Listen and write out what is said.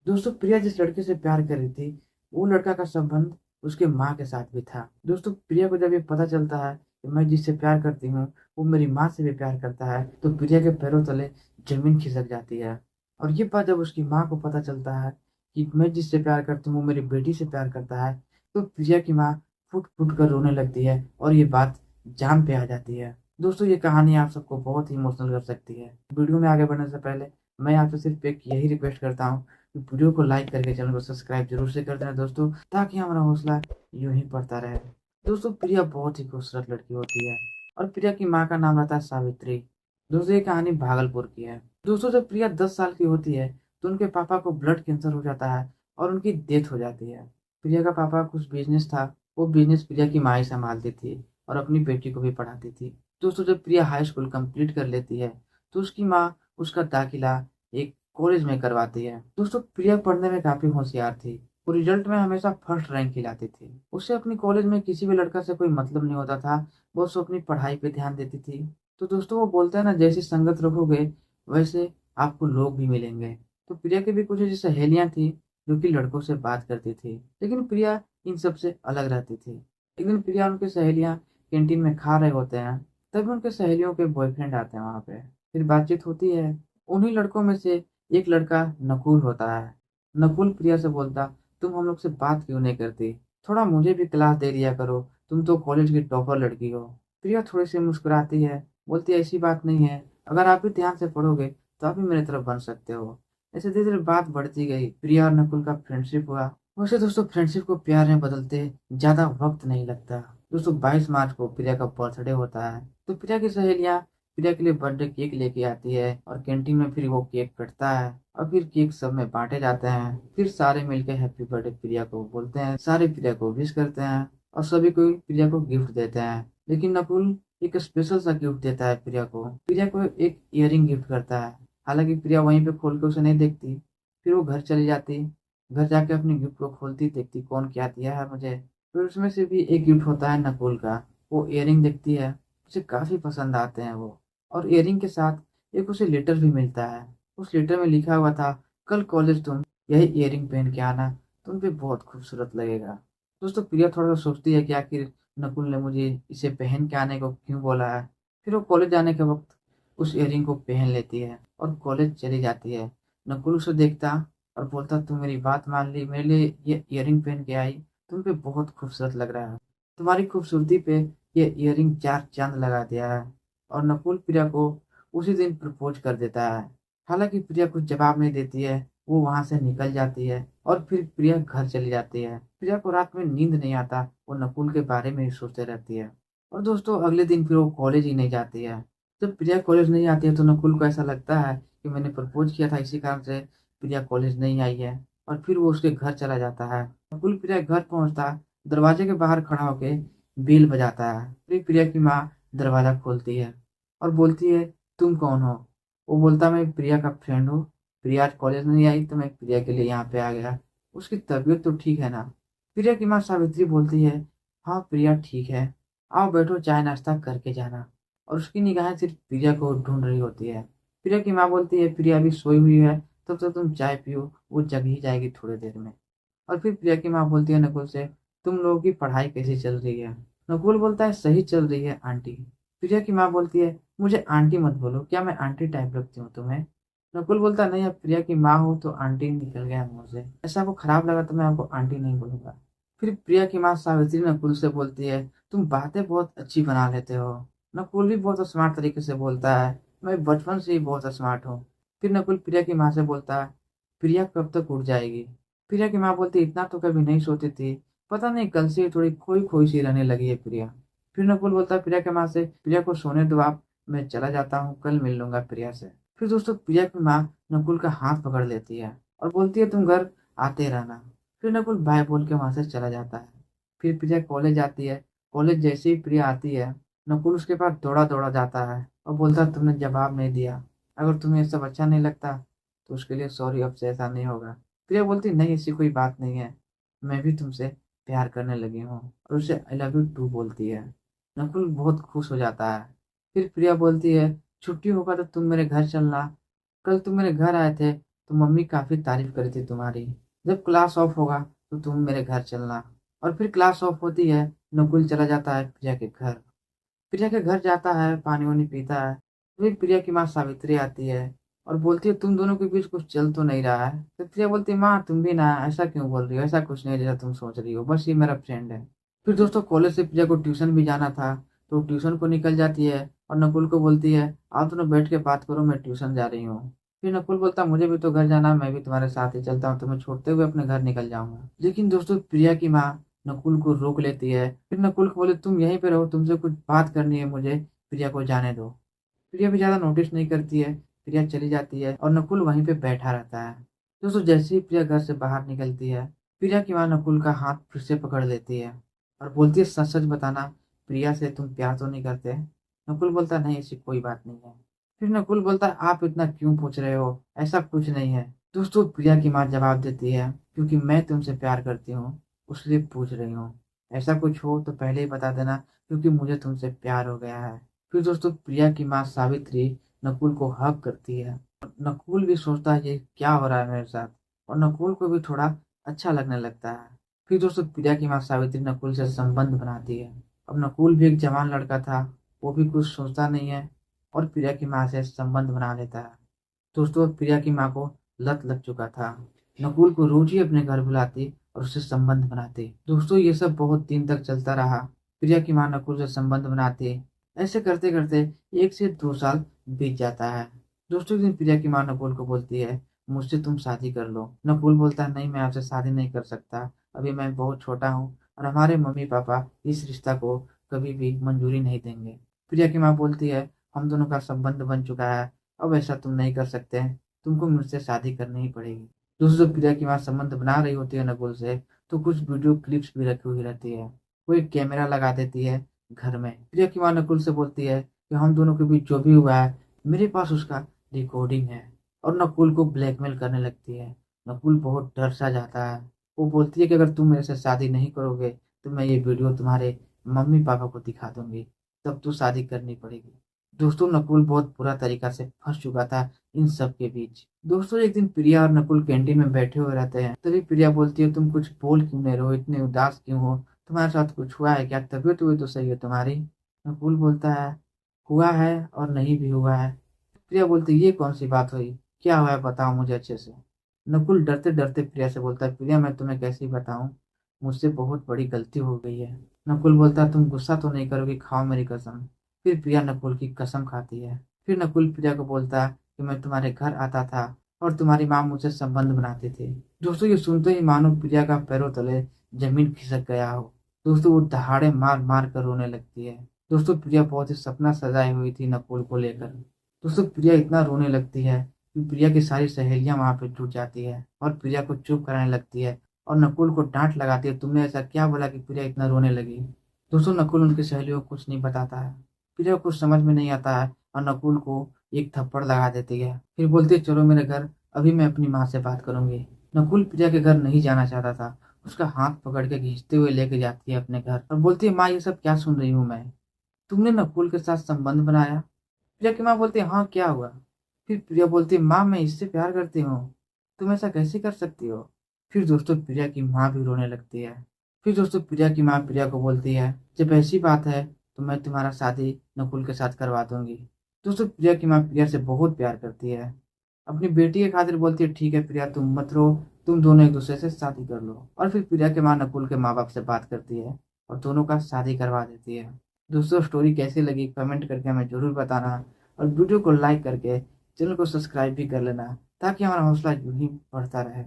दोस्तों प्रिया जिस लड़के से प्यार कर रही थी, वो लड़का का संबंध उसके माँ के साथ भी था। दोस्तों प्रिया को जब ये पता चलता है कि मैं जिससे प्यार करती हूँ वो मेरी माँ से भी प्यार करता है, तो प्रिया के पैरों तले जमीन खिसक जाती है। और ये बात जब उसकी माँ को पता चलता है कि मैं जिससे प्यार करती हूँ वो मेरी बेटी से प्यार करता है, तो प्रिया की माँ फुट फुट कर रोने लगती है और ये बात जान पे आ जाती है। दोस्तों ये कहानी आप सबको बहुत ही इमोशनल कर सकती है। वीडियो में आगे बढ़ने से पहले मैं आपसे सिर्फ एक यही रिक्वेस्ट करता हूँ, वीडियो को लाइक करके चैनल को सब्सक्राइब जरूर से कर देना दोस्तों, ताकि हमारा हौसला यूं ही बढ़ता रहे। दोस्तों प्रिया बहुत ही खूबसूरत लड़की होती है और प्रिया की माँ का नाम रहता है सावित्री। दोस्तों ये कहानी भागलपुर की है। दोस्तों जब प्रिया 10 साल की होती है तो उनके पापा को ब्लड कैंसर हो जाता है और उनकी डेथ हो जाती है। प्रिया का पापा कुछ बिजनेस था, वो बिजनेस प्रिया की माँ ही संभालती थी और अपनी बेटी को भी पढ़ाती थी। दोस्तों जब प्रिया हाई स्कूल कंप्लीट कर लेती है तो उसकी माँ उसका दाखिला एक कॉलेज में करवाती है। दोस्तों प्रिया पढ़ने में काफी होशियार थी, वो रिजल्ट में हमेशा फर्स्ट रैंक ही लाती थी। उसे अपनी कॉलेज में किसी भी लड़का से कोई मतलब नहीं होता था, वो सिर्फ अपनी पढ़ाई पे ध्यान देती थी। तो दोस्तों वो बोलता है ना, जैसी संगत रखोगे वैसे आपको लोग भी मिलेंगे। तो प्रिया की भी कुछ ऐसी सहेलियां थी जो कि लड़कों से बात करती थी, लेकिन प्रिया इन सब से अलग रहती थी। एक दिन प्रिया और उनकी सहेलियां कैंटीन में खा रहे होते हैं, तभी उनके सहेलियों के बॉयफ्रेंड आते हैं वहां पे। फिर बातचीत होती है। उन्हीं लड़कों में से एक लड़का नकुल होता है। नकुल प्रिया से बोलता, तुम हम लोग से बात क्यों नहीं करती, थोड़ा मुझे भी क्लास दे दिया करो, तुम तो कॉलेज की टॉपर लड़की हो। प्रिया थोड़ी सी मुस्कुराती है, बोलती है ऐसी बात नहीं है, अगर आप भी ध्यान से पढ़ोगे तो आप भी मेरी तरफ बन सकते हो। ऐसे धीरे धीरे बात बढ़ती गई, प्रिया और नकुल का फ्रेंडशिप हुआ। वैसे दोस्तों फ्रेंडशिप को प्यार में बदलते ज्यादा वक्त नहीं लगता। दोस्तों 22 मार्च को प्रिया का बर्थडे होता है, तो प्रिया की सहेलियां प्रिया के लिए बर्थडे केक लेके आती है और कैंटीन में फिर वो केक कटता है और फिर केक सब में बांटे जाते हैं। फिर सारे मिलके हैप्पी बर्थडे प्रिया को बोलते हैं, सारे प्रिया को विश करते हैं और सभी को प्रिया को गिफ्ट देते हैं। लेकिन नकुल एक स्पेशल सा गिफ्ट देता है प्रिया को। प्रिया को एक इयरिंग गिफ्ट करता है। हालांकि प्रिया वहीं पे खोल के उसे नहीं देखती। फिर वो घर चली जाती, घर जाके अपनी गिफ्ट को खोलती, देखती कौन क्या दिया है मुझे। फिर उसमें से भी एक गिफ्ट होता है नकुल का। वो इयरिंग देखती है, उसे काफी पसंद आते हैं वो। और इयरिंग के साथ एक उसे लेटर भी मिलता है। उस लेटर में लिखा हुआ था, कल कॉलेज तुम यही इयरिंग पहन के आना, तुम पे बहुत खूबसूरत लगेगा। दोस्तों प्रिया थोड़ा सा सोचती है कि आखिर नकुल ने मुझे इसे पहन के आने को क्यों बोला है। फिर वो कॉलेज जाने के वक्त उस इयरिंग को पहन लेती है और कॉलेज चली जाती है। नकुल उसे देखता और बोलता, तुम मेरी बात मान ली, मेरे लिए ये इयरिंग पहन के आई, तुम पे बहुत खूबसूरत लग रहा है, तुम्हारी खूबसूरती पे ये इयरिंग चार चांद लगा दिया है। और नकुल प्रिया को उसी दिन प्रपोज कर देता है। हालांकि प्रिया कुछ जवाब नहीं देती है, वो वहां से निकल जाती है और फिर प्रिया घर चली जाती है। प्रिया को रात में नींद नहीं आता, वो नकुल के बारे में ही सोचते रहती है। और दोस्तों अगले दिन फिर वो कॉलेज ही नहीं जाती है। जब प्रिया कॉलेज नहीं आती है तो नकुल को ऐसा लगता है कि मैंने प्रपोज किया था, इसी कारण से प्रिया कॉलेज नहीं आई है। और फिर वो उसके घर चला जाता है। नकुल प्रिया घर पहुंचता, दरवाजे के बाहर खड़ा होके बेल बजाता है। फिर प्रिया की माँ दरवाजा खोलती है और बोलती है, तुम कौन हो। वो बोलता, मैं प्रिया का फ्रेंड हूँ, प्रिया आज कॉलेज नहीं आई तो मैं प्रिया के लिए यहाँ पे आ गया, उसकी तबीयत तो ठीक है ना। प्रिया की माँ सावित्री बोलती है, हाँ प्रिया ठीक है, आओ बैठो चाय नाश्ता करके जाना। और उसकी निगाहें सिर्फ प्रिया को ढूंढ रही होती है। प्रिया की माँ बोलती है, प्रिया अभी सोई हुई है, तब तक तुम चाय पियो, वो जग ही जाएगी थोड़ी देर में। और फिर प्रिया की माँ बोलती है नकुल से, तुम लोगों की पढ़ाई कैसी चल रही है। नकुल बोलता है, सही चल रही है आंटी। प्रिया की माँ बोलती है, मुझे आंटी मत बोलो, क्या मैं आंटी टाइप लगती हूँ तुम्हें। नकुल बोलता, नहीं अब प्रिया की माँ हो तो आंटी निकल गया मुंह से, ऐसा आपको खराब लगा तो मैं आपको आंटी नहीं बोलूंगा। फिर प्रिया की माँ सावित्री नकुल से बोलती है, तुम बातें बहुत अच्छी बना लेते हो। नकुल भी बहुत स्मार्ट तरीके से बोलता है, मैं बचपन से ही बहुत स्मार्ट हूँ। फिर नकुल प्रिया की माँ से बोलता है, प्रिया कब तक उठ जाएगी। प्रिया की माँ बोलती, इतना तो कभी नहीं सोती थी, पता नहीं कल से थोड़ी खोई खोई सी रहने लगी है प्रिया। फिर नकुल बोलता है प्रिया के माँ से, प्रिया को सोने दो आप, मैं चला जाता हूँ, कल मिल लूंगा प्रिया से। फिर दोस्तों प्रिया की माँ नकुल का हाथ पकड़ लेती है और बोलती है, तुम घर आते रहना। फिर नकुल बाय बोल के वहां से चला जाता है। फिर प्रिया कॉलेज आती है। कॉलेज जैसे ही प्रिया आती है, नकुल उसके पास दौड़ा दौड़ा जाता है और बोलता है, तुमने जवाब नहीं दिया, अगर तुम्हें ये सब अच्छा नहीं लगता तो उसके लिए सॉरी, अब से ऐसा नहीं होगा। प्रिया बोलती, नहीं ऐसी कोई बात नहीं है, मैं भी तुमसे प्यार करने लगी हूँ, और उसे आई लव यू टू बोलती है। नकुल बहुत खुश हो जाता है। फिर प्रिया बोलती है, छुट्टी होगा तो तुम मेरे घर चलना, कल तुम मेरे घर आए थे तो मम्मी काफ़ी तारीफ करी थी तुम्हारी। जब क्लास ऑफ होगा तो तुम मेरे घर चलना। और फिर क्लास ऑफ होती है, नकुल चला जाता है प्रिया के घर। प्रिया के घर जाता है, पानी वानी पीता है। फिर प्रिया की माँ सावित्री आती है और बोलती है तुम दोनों के बीच कुछ चल तो नहीं रहा है। तो प्रिया बोलती है माँ तुम भी ना ऐसा क्यों बोल रही हो, ऐसा कुछ नहीं जैसा तुम सोच रही हो, बस ये मेरा फ्रेंड है। फिर दोस्तों कॉलेज से प्रिया को ट्यूशन भी जाना था, तो ट्यूशन को निकल जाती है और नकुल को बोलती है आप दोनों बैठ के बात करो, मैं ट्यूशन जा रही हूँ। फिर नकुल बोलता मुझे भी तो घर जाना है, मैं भी तुम्हारे साथ ही चलता हूँ, तुम्हें छोड़ते हुए अपने घर निकल जाऊंगा। लेकिन दोस्तों प्रिया की माँ नकुल को रोक लेती है। फिर नकुल को बोले तुम यहीं पे रहो, तुमसे कुछ बात करनी है मुझे, प्रिया को जाने दो। प्रिया भी ज्यादा नोटिस नहीं करती है, प्रिया चली जाती है और नकुल वहीं पे बैठा रहता है। दोस्तों जैसे ही प्रिया घर से बाहर निकलती है, प्रिया की माँ नकुल का हाथ फिर से पकड़ लेती है और बोलती है सच सच बताना, प्रिया से तुम प्यार तो नहीं करते? नकुल बोलता नहीं ऐसी कोई बात नहीं है। फिर नकुल बोलता है आप इतना क्यों पूछ रहे हो, ऐसा कुछ नहीं है। दोस्तों प्रिया की माँ जवाब देती है क्योंकि मैं तुमसे प्यार करती हूँ उसलिए पूछ रही हूँ, ऐसा कुछ हो तो पहले ही बता देना क्योंकि मुझे तुमसे प्यार हो गया है। फिर दोस्तों प्रिया की माँ सावित्री नकुल को हक करती है। नकुल भी सोचता है ये क्या हो रहा है मेरे साथ, और नकुल को भी थोड़ा अच्छा लगने लगता है। फिर दोस्तों प्रिया की माँ सावित्री नकुल से संबंध बनाती है। अब नकुल भी एक जवान लड़का था, वो भी कुछ सोचता नहीं है और प्रिया की माँ से संबंध बना लेता है। दोस्तों प्रिया की माँ को लत लग चुका था, नकुल को रोज ही अपने घर बुलाती और उससे संबंध बनाती। दोस्तों ये सब बहुत दिन तक चलता रहा। प्रिया की माँ नकुल से संबंध बनाती, ऐसे करते करते 1 से 2 साल बीत जाता है। दोस्तों एक दिन प्रिया की माँ नकुल को बोलती है मुझसे तुम शादी कर लो। नकुल बोलता है नहीं मैं आपसे शादी नहीं कर सकता, अभी मैं बहुत छोटा हूँ और हमारे मम्मी पापा इस रिश्ता को कभी भी मंजूरी नहीं देंगे। प्रिया की माँ बोलती है हम दोनों का संबंध बन चुका है, अब ऐसा तुम नहीं कर सकते, तुमको मुझसे शादी करनी ही पड़ेगी। दोस्तों प्रिया की माँ संबंध बना रही होती है नकुल से, तो कुछ वीडियो क्लिप्स भी रखी हुई रहती है। वो एक कैमरा लगा देती है घर में। प्रिया की माँ नकुल से बोलती है कि हम दोनों के बीच जो भी हुआ है मेरे पास उसका रिकॉर्डिंग है, और नकुल को ब्लैकमेल करने लगती है। नकुल बहुत डर सा जाता है। वो बोलती है कि अगर तुम मेरे से शादी नहीं करोगे तो मैं ये वीडियो तुम्हारे मम्मी पापा को दिखा दूंगी, तब तो शादी करनी पड़ेगी। दोस्तों नकुल बहुत बुरा तरीका से फंस चुका था इन सब के बीच। दोस्तों एक दिन प्रिया और नकुल कैंटीन में बैठे हुए रहते हैं, तभी प्रिया बोलती है तुम कुछ बोल क्यों नहीं रहे हो, इतने उदास क्यों हो, तुम्हारे साथ कुछ हुआ है क्या, तबीयत हुई तो सही है तुम्हारी? नकुल बोलता है हुआ है और नहीं भी हुआ है। प्रिया बोलती है ये कौन सी बात हुई, क्या हुआ है बताओ मुझे अच्छे से। नकुल डरते डरते प्रिया से बोलता है प्रिया मैं तुम्हें कैसे बताऊं, मुझसे बहुत बड़ी गलती हो गई है। नकुल बोलता है तुम गुस्सा तो नहीं करोगी, खाओ मेरी कसम। फिर प्रिया नकुल की कसम खाती है। फिर नकुल प्रिया को बोलता है कि मैं तुम्हारे घर आता था और तुम्हारी माँ मुझसे संबंध बनाती थी। दोस्तों ये सुनते ही मानो प्रिया का पैरों तले जमीन खिसक गया हो। दोस्तों वो दहाड़े मार मार कर रोने लगती है। दोस्तों प्रिया बहुत ही सपना सजाई हुई थी नकुल को लेकर। दोस्तों प्रिया इतना रोने लगती है कि प्रिया की सारी सहेलियां वहां पे जुट जाती है और प्रिया को चुप कराने लगती है और नकुल को डांट लगाती है तुमने ऐसा क्या बोला कि प्रिया इतना रोने लगी। दोस्तों नकुल उनकी सहेलियों को कुछ नहीं बताता है। प्रिया को कुछ समझ में नहीं आता है और नकुल को एक थप्पड़ लगा देती है। फिर बोलती है चलो मेरे घर, अभी मैं अपनी माँ से बात करूंगी। नकुल प्रिया के घर नहीं जाना चाहता था, उसका हाथ पकड़ के खींचते हुए लेके जाती है अपने घर और बोलती है माँ ये सब क्या सुन रही हूँ मैं, तुमने नकुल के साथ संबंध बनाया? प्रिया की माँ बोलती है हाँ क्या हुआ? फिर प्रिया बोलती है माँ मैं इससे प्यार करती हूँ, तुम ऐसा कैसे कर सकती हो? फिर दोस्तों प्रिया की माँ भी रोने लगती है। फिर दोस्तों प्रिया की माँ प्रिया को बोलती है जब ऐसी बात है तो मैं तुम्हारा शादी नकुल के साथ करवा दूंगी। दोस्तों प्रिया की माँ प्रिया से बहुत प्यार करती है, अपनी बेटी के खातिर बोलती है ठीक है प्रिया तुम मत रो, तुम दोनों एक दूसरे से शादी कर लो। और फिर प्रिया के माँ नकुल के माँ बाप से बात करती है और दोनों का शादी करवा देती है। दोस्तों स्टोरी कैसी लगी कमेंट करके हमें जरूर बताना, और वीडियो को लाइक करके चैनल को सब्सक्राइब भी कर लेना ताकि हमारा हौसला यूं ही बढ़ता रहे।